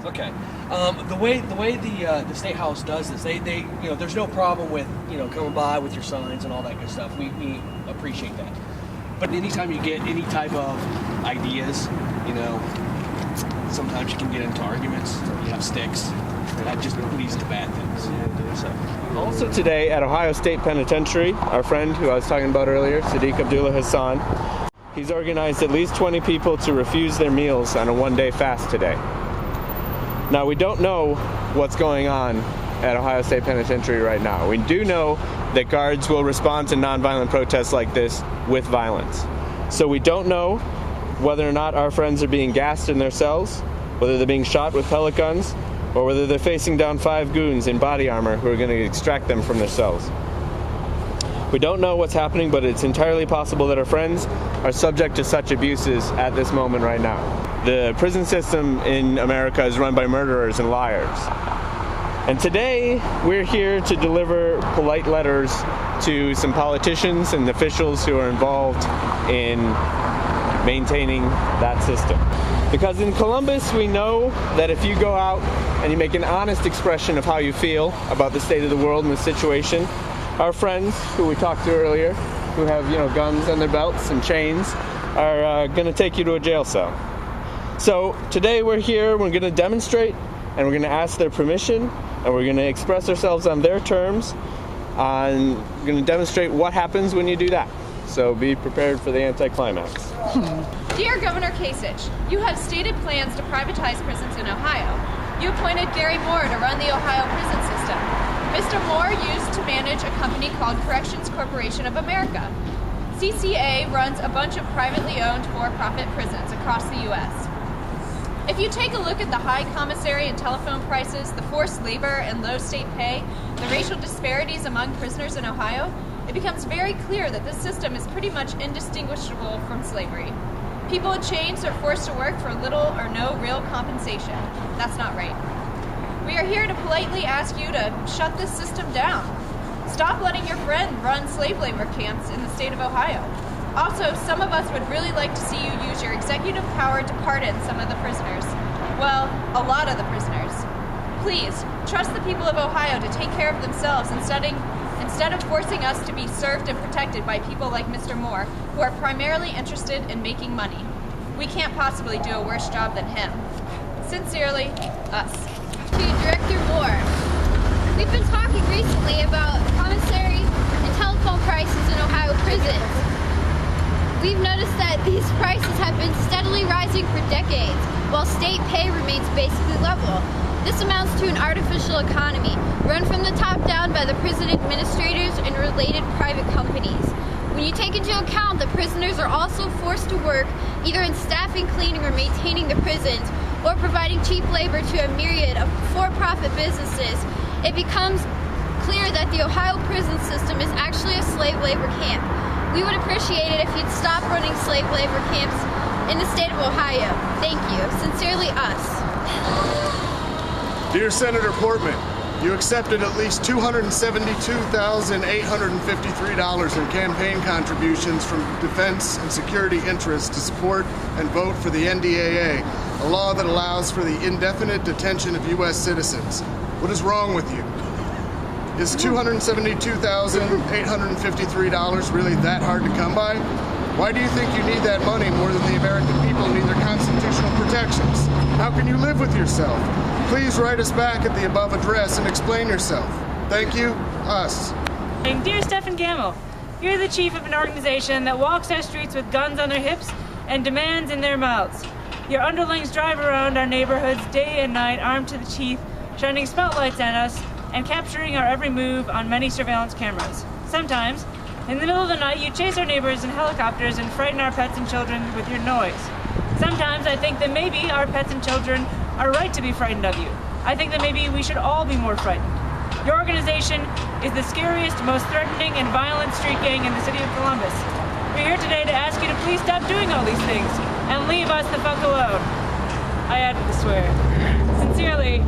Okay. The way the State House does this, they there's no problem with coming by with your signs and all that good stuff. We appreciate that. But anytime you get any type of ideas, sometimes you can get into arguments. You have sticks. And that just leads to bad things. So. Also today at Ohio State Penitentiary, our friend who I was talking about earlier, Sadiq Abdullah Hassan, he's organized at least 20 people to refuse their meals on a one-day fast today. Now, we don't know what's going on at Ohio State Penitentiary right now. We do know that guards will respond to nonviolent protests like this with violence. So we don't know whether or not our friends are being gassed in their cells, whether they're being shot with pellet guns, or whether they're facing down 5 goons in body armor who are going to extract them from their cells. We don't know what's happening, but it's entirely possible that our friends are subject to such abuses at this moment right now. The prison system in America is run by murderers and liars. And today, we're here to deliver polite letters to some politicians and officials who are involved in maintaining that system. Because in Columbus, we know that if you go out and you make an honest expression of how you feel about the state of the world and the situation, our friends, who we talked to earlier, who have guns on their belts and chains, are going to take you to a jail cell. So today we're here, we're going to demonstrate, and we're going to ask their permission, and we're going to express ourselves on their terms, and we're going to demonstrate what happens when you do that. So be prepared for the anticlimax. Dear Governor Kasich, you have stated plans to privatize prisons in Ohio. You appointed Gary Moore to run the Ohio prison system. Mr. Moore used to manage a company called Corrections Corporation of America. CCA runs a bunch of privately owned for-profit prisons across the U.S. If you take a look at the high commissary and telephone prices, the forced labor and low state pay, the racial disparities among prisoners in Ohio, it becomes very clear that this system is pretty much indistinguishable from slavery. People in chains are forced to work for little or no real compensation. That's not right. We are here to politely ask you to shut this system down. Stop letting your friend run slave labor camps in the state of Ohio. Also, some of us would really like to see you use your executive power to pardon some of the prisoners. Well, a lot of the prisoners. Please, trust the people of Ohio to take care of themselves instead of forcing us to be served and protected by people like Mr. Moore, who are primarily interested in making money. We can't possibly do a worse job than him. Sincerely, us. To Director Moore, we've been talking recently about commissary and telephone prices in Ohio prisons. We've noticed that these prices have been steadily rising for decades, while state pay remains basically level. This amounts to an artificial economy, run from the top down by the prison administrators and related private companies. When you take into account that prisoners are also forced to work either in staffing, cleaning, or maintaining the prisons, or providing cheap labor to a myriad of for-profit businesses, it becomes clear that the Ohio prison system is actually a slave labor camp. We would appreciate it if you'd stop running slave labor camps in the state of Ohio. Thank you. Sincerely, us. Dear Senator Portman, you accepted at least $272,853 in campaign contributions from defense and security interests to support and vote for the NDAA, a law that allows for the indefinite detention of U.S. citizens. What is wrong with you? Is $272,853 really that hard to come by? Why do you think you need that money more than the American people need their constitutional protections? How can you live with yourself? Please write us back at the above address and explain yourself. Thank you, us. Dear Stephen Gamble, you're the chief of an organization that walks our streets with guns on their hips and demands in their mouths. Your underlings drive around our neighborhoods day and night armed to the teeth, shining spotlights at us and capturing our every move on many surveillance cameras. Sometimes, in the middle of the night, you chase our neighbors in helicopters and frighten our pets and children with your noise. Sometimes I think that maybe our pets and children are right to be frightened of you. I think that maybe we should all be more frightened. Your organization is the scariest, most threatening, and violent street gang in the city of Columbus. We're here today to ask you to please stop doing all these things and leave us the fuck alone. I added to swear. Sincerely,